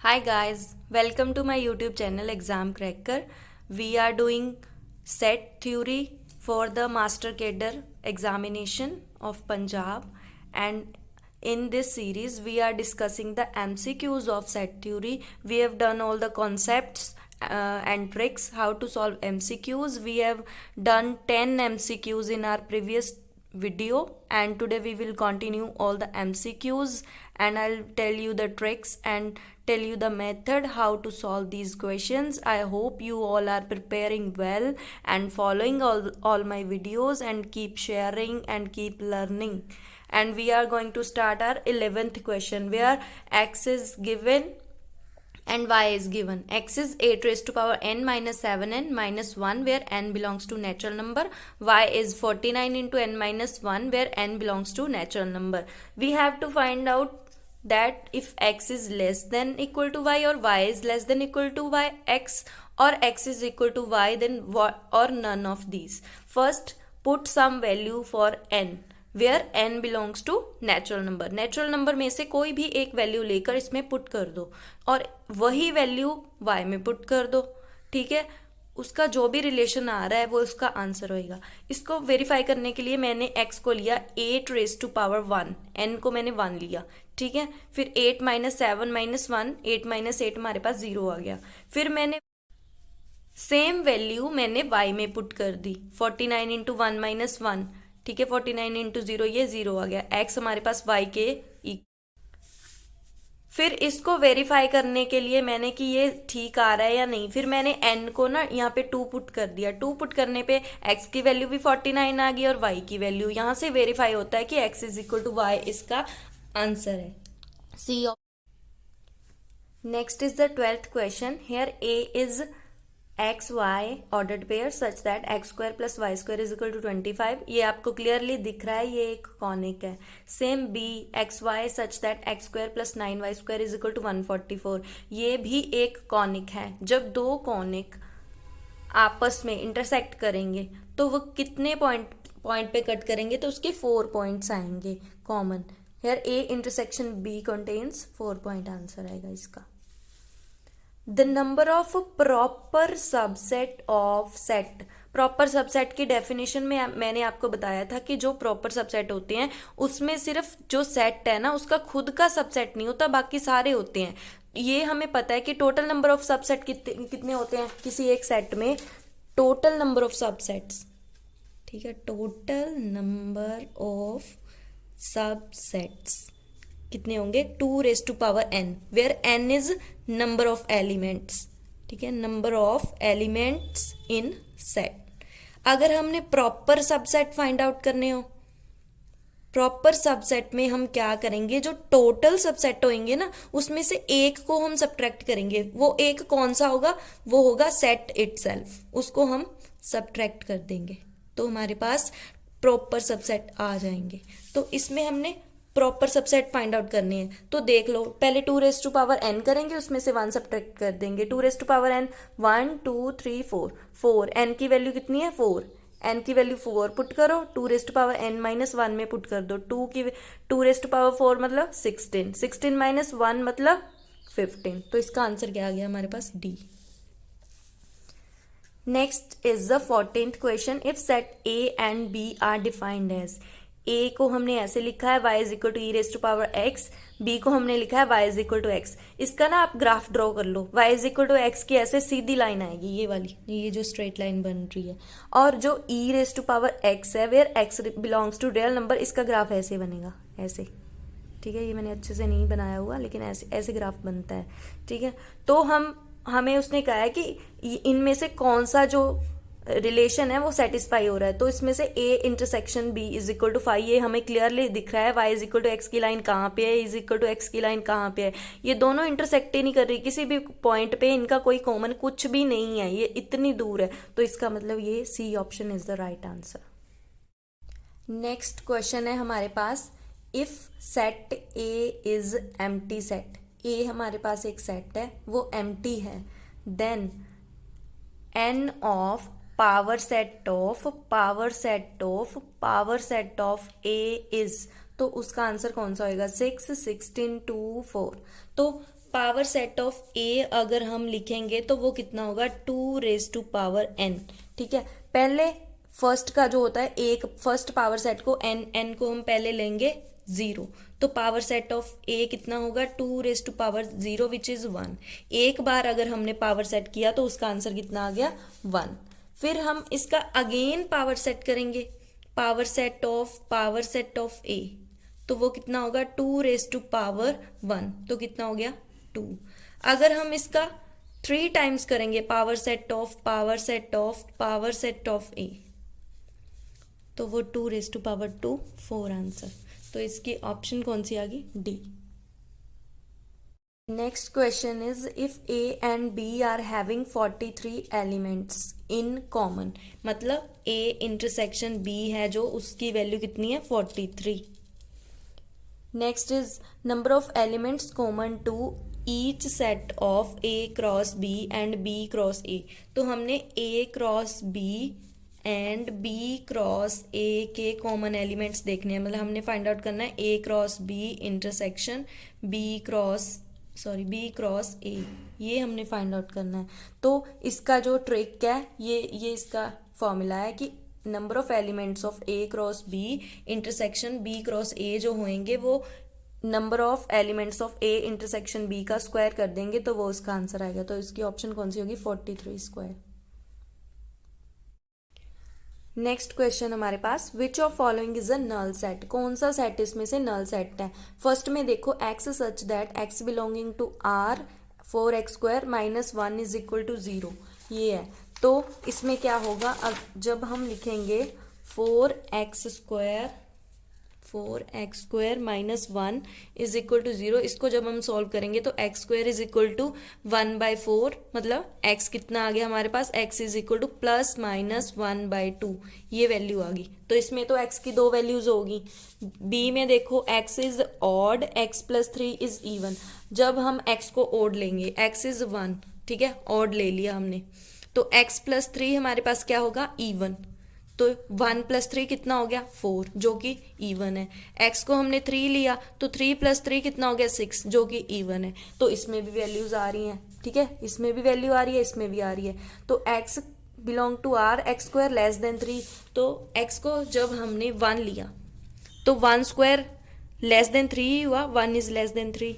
Hi guys, welcome to my YouTube channel Exam Cracker. We are doing set theory for the Master Cadre examination of Punjab, and in this series we are discussing the MCQs of set theory. We have done all the concepts and tricks how to solve MCQs. We have done 10 MCQs in our previous video, and today we will continue all the MCQs, and I'll tell you the tricks and tell you the method how to solve these questions. I hope you all are preparing well and following all my videos, and keep sharing and keep learning. And we are going to start our 11th question, where x is given and y is given. X is 8 raised to power n minus 7n minus 1, where n belongs to natural number. Y is 49 into n minus 1, where n belongs to natural number. We have to find out that if x is less than equal to y, or y is less than equal to y, x, or x is equal to y, then what, or none of these. First, put some value for n, where n belongs to natural number. Natural number में से कोई भी एक value लेकर इसमें put कर दो, और वही वैल्यू y में पुट कर दो. ठीक है, उसका जो भी रिलेशन आ रहा है वो उसका आंसर होएगा. इसको वेरीफाई करने के लिए मैंने x को लिया 8 रेज टू पावर 1, n को मैंने 1 लिया. ठीक है, फिर 8 माइनस 7 माइनस 1, 8 माइनस 8 हमारे पास 0 आ गया. फिर मैंने सेम वैल्यू मैंने y में पुट कर दी, 49 इंटू 1 माइनस 1. ठीक है, 49 इंटू 0, ये 0 आ गया. x हमारे पास y के फिर इसको वेरीफाई करने के लिए मैंने कि ये ठीक आ रहा है या नहीं, फिर मैंने n को ना यहाँ पे 2 पुट कर दिया. 2 पुट करने पे x की वैल्यू भी 49 आ गई और y की वैल्यू. यहाँ से वेरीफाई होता है कि x is equal to y इसका आंसर है. C. Next is the 12th question. Here a is x y ordered pair such that x square plus y square is equal to 25. ये आपको clearly दिख रहा है, ये एक कॉनिक है. Same B x y such that x square plus 9 y square is equal to 144. ये भी एक कॉनिक है. जब दो कॉनिक आपस में इंटरसेक्ट करेंगे तो वो कितने पॉइंट पे कट करेंगे, तो उसके 4 पॉइंट्स आएंगे कॉमन. Here A intersection B contains 4 point. Answer आएगा इसका. The number of proper subset of set. Proper subset की डेफिनेशन में मैंने आपको बताया था कि जो प्रॉपर सबसेट होते हैं उसमें सिर्फ जो सेट है ना उसका खुद का सबसेट नहीं होता, बाकी सारे होते हैं. ये हमें पता है कि टोटल नंबर ऑफ सबसेट कितने होते हैं किसी एक सेट में. टोटल नंबर ऑफ सबसेट्स, ठीक है, टोटल नंबर ऑफ सबसेट्स कितने होंगे, 2 raise to power n, where n is number of elements. ठीक है, number of elements in set. अगर हमने प्रॉपर सबसेट फाइंड आउट करने हो, प्रॉपर सबसेट में हम क्या करेंगे, जो टोटल सबसेट होंगे ना उसमें से एक को हम सब्ट्रैक्ट करेंगे. वो एक कौन सा होगा, वो होगा सेट इटसेल्फ. उसको हम सब्ट्रैक्ट कर देंगे तो हमारे पास प्रॉपर सबसेट आ जाएंगे. तो इसमें हमने प्रॉपर सबसेट फाइंड आउट करनी है. तो देख लो, पहले 2 रेज टू पावर n करेंगे, उसमें से 1 सब्ट्रैक्ट कर देंगे. 2 raise to power n 1 2 3 4 4. n की वैल्यू कितनी है 4. n की वैल्यू 4 पुट करो, 2 raise to power n minus 1 में पुट कर दो. 2 रेज टू पावर 4 मतलब 16. 16 माइनस 1 मतलब 15. तो इसका आंसर क्या आ गया हमारे पास, D. Next is the 14th question. If set a and b are defined as. a को हमने ऐसे लिखा है y is equal to e raise to power x, b को हमने लिखा है y is equal to x. इसका ना आप ग्राफ ड्रॉ कर लो. y is equal to x की ऐसे सीधी लाइन आएगी, ये वाली, ये जो स्ट्रेट लाइन बन रही है. और जो e raise to power x है, where x belongs to real number, इसका ग्राफ ऐसे बनेगा, ऐसे. ठीक है, ये मैंने अच्छे से नहीं बनाया हुआ, लेकिन ऐसे ऐसे ग्राफ बनता है. ठीक है, तो हमें उसने कहा है कि इनमें से कौन सा जो रिलेशन है वो सेटिस्फाई हो रहा है. तो इसमें से a intersection b is equal to 5, ये हमें क्लियरली दिख रहा है. y is equal to x की लाइन कहाँ पे है, इज इक्वल टू एक्स की लाइन कहाँ पे है. ये दोनों इंटरसेक्ट ही नहीं कर रही किसी भी पॉइंट पे, इनका कोई कॉमन कुछ भी नहीं है, ये इतनी दूर है. तो इसका मतलब ये C option is the right answer. Next question है हमारे पास. If set a is empty set. a हमारे पास एक सेट है, वो एम्प्टी है. Then n of power set of A is, तो उसका आंसर कौन सा होएगा, 6 16 2 4. तो पावर सेट ऑफ ए अगर हम लिखेंगे तो वो कितना होगा 2⁻n। ठीक है, पहले फर्स्ट का जो होता है एक फर्स्ट पावर सेट को n को हम पहले लेंगे 0, तो पावर सेट ऑफ ए कितना होगा 2⁻0 विच इज 1। एक बार अगर हमने पावर सेट किया तो उसका आंसर कितना आ गया 1। फिर हम इसका अगेन पावर सेट करेंगे, पावर सेट ऑफ ए, तो वो कितना होगा 2⁻1, तो कितना हो गया 2। अगर हम इसका 3 टाइम्स करेंगे पावर सेट ऑफ ए, तो वो 2⁻2 4 आंसर। तो इसकी ऑप्शन कौन सी आ गई D. Next question is if A and B are having 43 elements in common, मतलब ए इंटरसेक्शन बी है जो उसकी वैल्यू कितनी है 43। Next is number of elements common to each set of A cross B and B cross A. तो हमने A cross B and B cross A के common elements देखने हैं, मतलब हमने फाइंड आउट करना है A cross B intersection B cross A, ये हमने फाइंड आउट करना है। तो इसका जो ट्रिक है ये इसका फॉर्मूला है कि number of elements of A cross B intersection B cross A जो होंगे वो number of elements of A intersection B का स्क्वायर कर देंगे तो वो उसका आंसर आएगा। तो इसकी ऑप्शन कौन सी होगी 43 स्क्वायर। नेक्स्ट क्वेश्चन हमारे पास which of following is a null set, कौन सा सेट इसमें से नल सेट है। फर्स्ट में देखो x such that x belonging to R 4x² - 1 is equal to 0, ये है। तो इसमें क्या होगा, जब हम लिखेंगे 4x² - 1 इज इक्वल टू 0, इसको जब हम सॉल्व करेंगे तो x² इज इक्वल टू 1/4, मतलब x कितना आ गया हमारे पास, x इज इक्वल टू ±1/2, ये वैल्यू आ गई। तो इसमें तो x की 2 वैल्यूज होगी। b में देखो x is odd, x + 3 is even. जब हम x को ऑड लेंगे, x इज 1, ठीक है, ऑड ले लिया हमने, तो x + 3 हमारे पास क्या होगा इवन। तो 1 + 3 कितना हो गया 4, जो कि इवन है। x को हमने 3 लिया तो 3 + 3 कितना हो गया 6, जो कि इवन है। तो इसमें भी वैल्यूज आ रही हैं, ठीक है, इसमें भी वैल्यू आ रही है, इसमें भी आ रही है। तो x belong to r, x² < 3, तो x को जब हमने 1 लिया तो 1² < 3 ही हुआ, 1 इज < 3।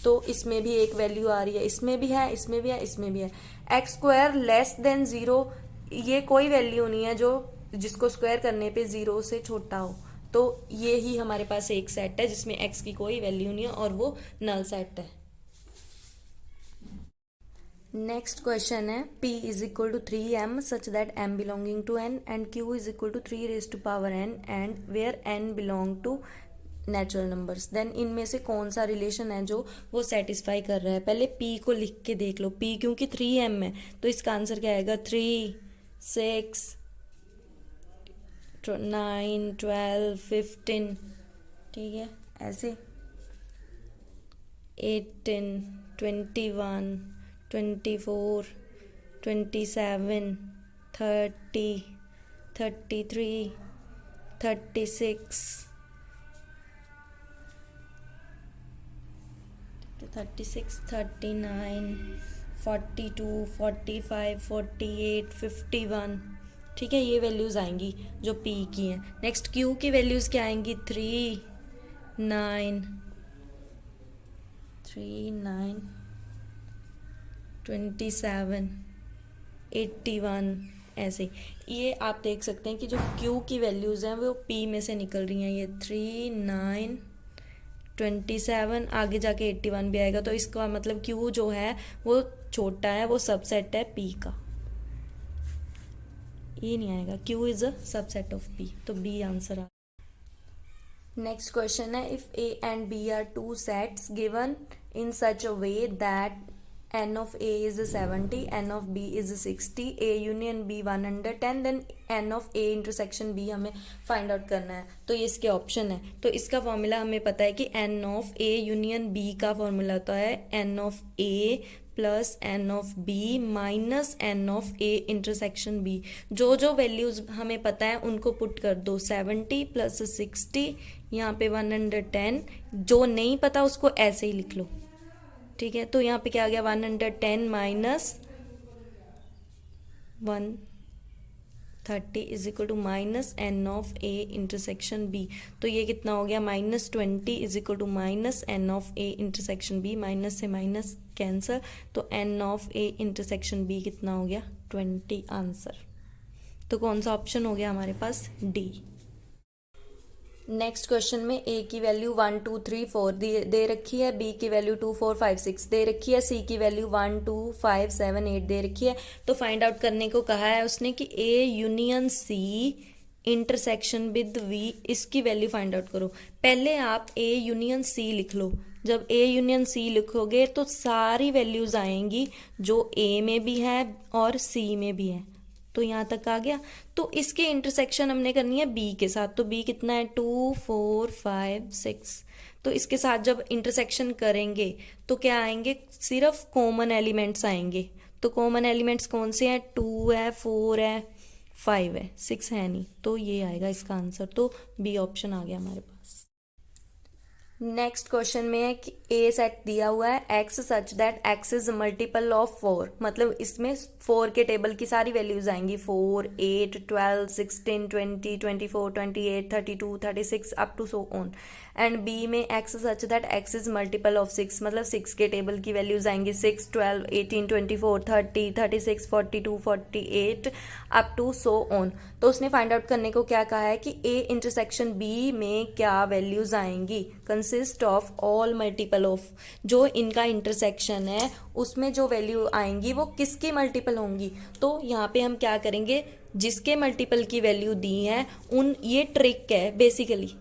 तो इसमें भी एक वैल्यू आ रही है, इसमें भी है, इसमें भी है, इसमें भी है। x² < 0, ये कोई वैल्यू नहीं है जो जिसको स्क्वायर करने पे 0 से छोटा हो। तो ये ही हमारे पास एक सेट है जिसमें x की कोई वैल्यू नहीं है और वो नल सेट है। नेक्स्ट क्वेश्चन है p is equal to 3m such that m belonging to n and q is equal to 3⁻n and where n belong to natural numbers. Then इनमें से कौन सा रिलेशन है जो वो सेटिस्फाई कर रहा है। पहले p को लिख के देख लो, p क्योंकि 3m है तो इसका आंसर क्या आएगा 3, 6, 9, 12, 15, ठीक है, ऐसे 18, 21, 24, 27, 30, 33, 36, 39, 42, 45, 48, 51, ठीक है, ये वैल्यूज आएंगी जो p की हैं। नेक्स्ट q की वैल्यूज क्या आएंगी 3, 9, 27, 81, ऐसे। ये आप देख सकते हैं कि जो q की वैल्यूज हैं वो p में से निकल रही हैं। ये 3, 9, 27, आगे जाके 81 भी आएगा। तो इसका मतलब q जो है वो छोटा है, वो सबसेट है p का, ये नहीं आएगा। q is a subset of p, तो b आंसर आ। नेक्स्ट क्वेश्चन है if a and b are 2 sets given in such a way that n of a is 70, n of b is 60, a union b 110, then n of a intersection b हमें find out करना है। तो ये इसके option है। तो इसका formula हमें पता है कि n of a union b का फॉर्मूला होता है n of a plus n of b minus n of a intersection b। जो जो वैल्यूज हमें पता है उनको पुट कर दो, 70 प्लस 60, यहाँ पे 110, जो नहीं पता उसको ऐसे ही लिख लो। ठीक है, तो यहाँ पे क्या आ गया 110 minus 130 is equal to minus N of A intersection B. तो ये कितना हो गया -20 is equal to minus N of A intersection B, minus से माइनस कैंसर, तो N of A intersection B कितना हो गया 20 आंसर। तो कौन सा ऑप्शन हो गया हमारे पास डी। नेक्स्ट क्वेश्चन में ए की वैल्यू 1 2 3 4 दे रखी है, बी की वैल्यू 2 4 5 6 दे रखी है, सी की वैल्यू 1 2 5 7 8 दे रखी है। तो फाइंड आउट करने को कहा है उसने कि A union C intersection with V, इसकी वैल्यू फाइंड आउट करो। पहले आप ए यूनियन सी लिख लो। जब ए यूनियन सी लिखोगे तो सारी वैल्यूज आएंगी जो ए में भी है और सी में भी है। तो यहाँ तक आ गया। तो इसके इंटरसेक्शन हमने करनी है बी के साथ। तो बी कितना है 2 4 5 6। तो इसके साथ जब इंटरसेक्शन करेंगे तो क्या आएंगे, सिर्फ कॉमन एलिमेंट्स आएंगे। तो कॉमन एलिमेंट्स कौन से हैं, 2 है 4 है 5 है, 6 है नहीं। तो ये आएगा इसका आंसर। तो बी ऑप्शन आ गया हमारे पास। नेक्स्ट क्वेश्चन में है कि ए सेट दिया हुआ है X such that x is multiple of 4, मतलब इसमें 4 के टेबल की सारी वैल्यूज आएंगी, 4 8 12 16 20 24 28 32 36 up to so on. And B में X such that x is multiple of 6, मतलब 6 के टेबल की वैल्यूज आएंगी 6 12 18 24 30 36 42 48 अप टू सो ऑन। तो उसने फाइंड आउट करने को क्या कहा है कि ए इंटरसेक्शन बी में क्या वैल्यूज आएंगी, consist of all multiple of, जो इनका इंटरसेक्शन है उसमें जो वैल्यू आएंगी वो किसकी मल्टीपल होंगी। तो यहाँ पे हम क्या करेंगे, जिसके मल्टीपल की वैल्यू दी है उन, ये ट्रिक है बेसिकली।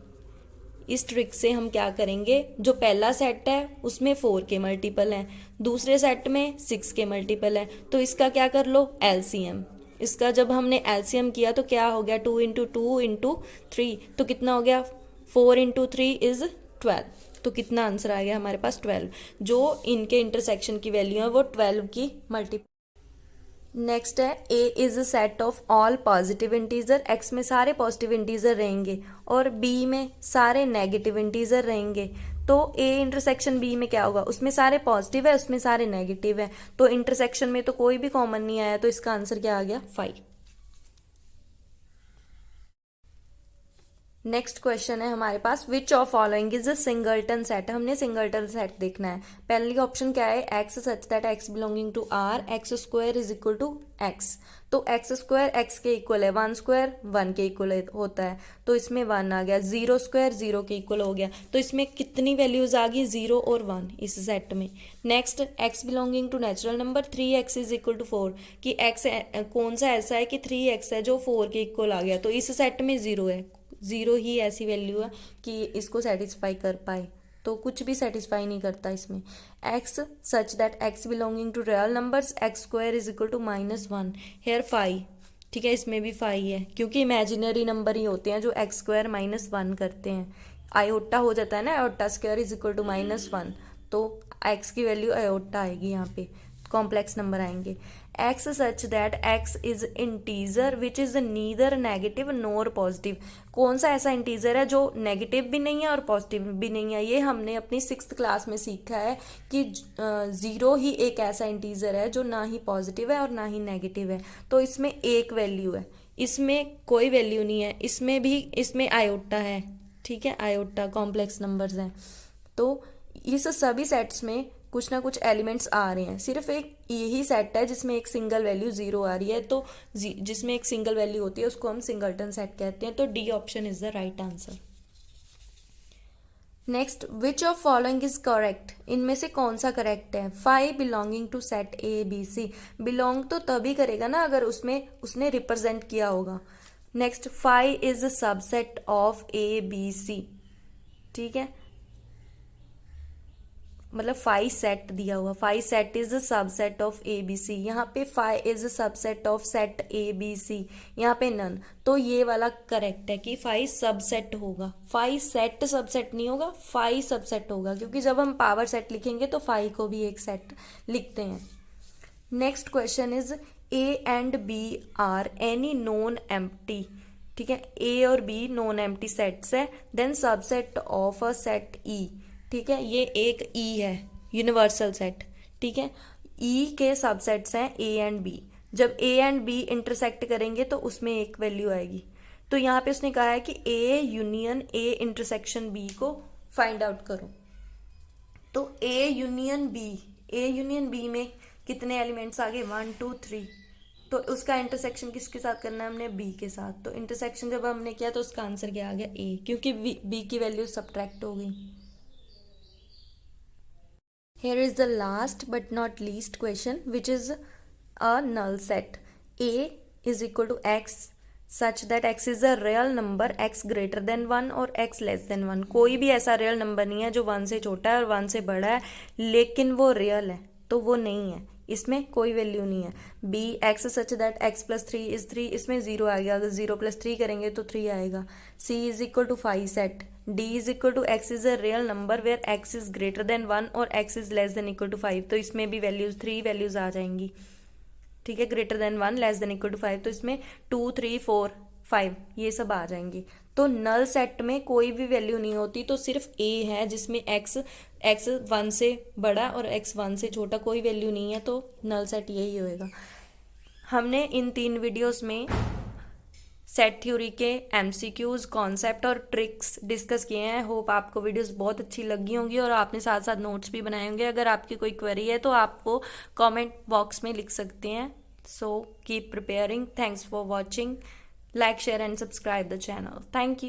इस ट्रिक से हम क्या करेंगे, जो पहला सेट है उसमें 4 के मल्टीपल हैं, दूसरे सेट में 6 के मल्टीपल है, तो इसका क्या कर लो एलसीएम। इसका जब हमने एलसीएम किया तो क्या हो गया 2 इंटू 2 इंटू 3, तो कितना हो गया 4 इंटू 3 इज 12। तो कितना आंसर आ गया हमारे पास 12। जो इनके इंटरसेक्शन की वैल्यू है वो 12 की मल्टीपल। नेक्स्ट है A is a set of all positive integer, X में सारे पॉजिटिव इंटीजर रहेंगे और बी में सारे नेगेटिव इंटीजर रहेंगे। तो ए इंटरसेक्शन बी में क्या होगा, उसमें सारे पॉजिटिव है उसमें सारे नेगेटिव है, तो इंटरसेक्शन में तो कोई भी कॉमन नहीं आया, तो इसका आंसर क्या आ गया 5। नेक्स्ट क्वेश्चन है हमारे पास which of following is a singleton set. हमने सिंगलटन सेट देखना है। पहली ऑप्शन क्या है, X such that x belonging to R X square is equal to X. तो एक्स स्क्वायर एक्स के इक्वल है, 1 स्क्वायर 1 के इक्वल होता है, तो इसमें 1 आ गया। 0 स्क्वायर 0 के इक्वल हो गया, तो इसमें कितनी वैल्यूज आ गई 0 और 1 इस सेट में। Next x belonging to natural number 3x is equal to 4, कि एक्स कौन सा ऐसा है कि 3x है जो 4 के इक्वल आ गया, तो इस सेट में 0 है, 0 ही ऐसी वैल्यू है कि इसको सेटिस्फाई कर पाए, तो कुछ भी सेटिस्फाई नहीं करता इसमें। X such that x belonging to real numbers x square is equal to -1 here 5, ठीक है, इसमें भी 5 है क्योंकि इमेजिनरी नंबर ही होते हैं जो एक्स स्क्वायर -1 करते हैं। आयोटा हो जाता है ना, iota square is equal to -1, तो एक्स की वैल्यू आयोटा आएगी, यहाँ पे कॉम्प्लेक्स नंबर आएंगे। X such that x is integer which is neither negative nor positive, कौन सा ऐसा इंटीजर है जो नेगेटिव भी नहीं है और पॉजिटिव भी नहीं है। ये हमने अपनी 6th क्लास में सीखा है कि 0 ही एक ऐसा इंटीजर है जो ना ही पॉजिटिव है और ना ही नेगेटिव है। तो इसमें एक वैल्यू है, इसमें कोई वैल्यू नहीं है, इसमें भी, इसमें आयोटा है, ठीक है, आयोटा कॉम्प्लेक्स नंबर्स हैं। तो इस सभी सेट्स में कुछ ना कुछ एलिमेंट्स आ रहे हैं, सिर्फ एक यही सेट है जिसमें एक सिंगल वैल्यू 0 आ रही है, तो जिसमें एक सिंगल वैल्यू होती है उसको हम सिंगलटन सेट कहते हैं। तो D option is the right answer. Next which of following is correct, इनमें से कौन सा करेक्ट है। 5 belonging to set A B C, belong तो तभी करेगा ना अगर उसमें उसने रिप्रेजेंट किया होगा। Next 5 is a subset of A B C, ठीक है, मतलब 5 सेट दिया हुआ, 5 set is a subset of A B C, यहाँ पे 5 is a subset of set A B C, यहाँ पे नन। तो ये वाला करेक्ट है कि 5 सबसेट होगा, 5 सेट सबसेट नहीं होगा, 5 सबसेट होगा, क्योंकि जब हम पावर सेट लिखेंगे तो 5 को भी एक सेट लिखते हैं। Next question is A and B are any non empty, ठीक है, ए और बी नॉन एम्प्टी सेट्स है, then subset of a set E, ठीक है, ये एक ई है, यूनिवर्सल सेट, ठीक है। ई के सबसेट्स हैं ए एंड बी, जब ए एंड बी इंटरसेक्ट करेंगे तो उसमें एक वैल्यू आएगी। तो यहाँ पे उसने कहा है कि A union A intersection B को फाइंड आउट करो। तो ए यूनियन बी में कितने एलिमेंट्स आ गए, 1 2 3, तो उसका इंटरसेक्शन किसके साथ करना है हमने, बी के साथ। तो इंटरसेक्शन जब हमने किया तो उसका आंसर क्या आ गया, ए, क्योंकि बी की वैल्यू सब्ट्रैक्ट हो गई। Here is the last but not least question, which is a null set. A is equal to x such that x is a real number, x greater than 1 और x less than 1। कोई भी ऐसा real number नहीं है जो 1 से छोटा है और 1 से बड़ा है, लेकिन वो रियल है, तो वो नहीं है, इसमें कोई वैल्यू नहीं है। B x such that x plus 3 is 3, इसमें 0 आएगा, अगर 0 प्लस 3 करेंगे तो 3 आएगा। C is equal to 5 set D is equal to X is a real number where X is greater than 1 और X is less than equal to 5, तो इसमें भी वैल्यूज 3 वैल्यूज आ जाएंगी, ठीक है। Greater than 1 less than equal to 5, तो इसमें 2 3 4 5 ये सब आ जाएंगी। तो नल सेट में कोई भी वैल्यू नहीं होती, तो सिर्फ ए है जिसमें एक्स 1 से बड़ा और एक्स 1 से छोटा, कोई वैल्यू नहीं है, तो नल सेट यही होएगा। हमने इन 3 वीडियोस में सेट थ्योरी के एमसीक्यूज, कॉन्सेप्ट और ट्रिक्स डिस्कस किए हैं। होप आपको वीडियोस बहुत अच्छी लगी होंगी और आपने साथ साथ नोट्स भी बनाए होंगे। अगर आपकी कोई क्वेरी है तो आप वो कमेंट बॉक्स में लिख सकते हैं। So keep preparing. Thanks for watching. Like, share and subscribe the channel. Thank you.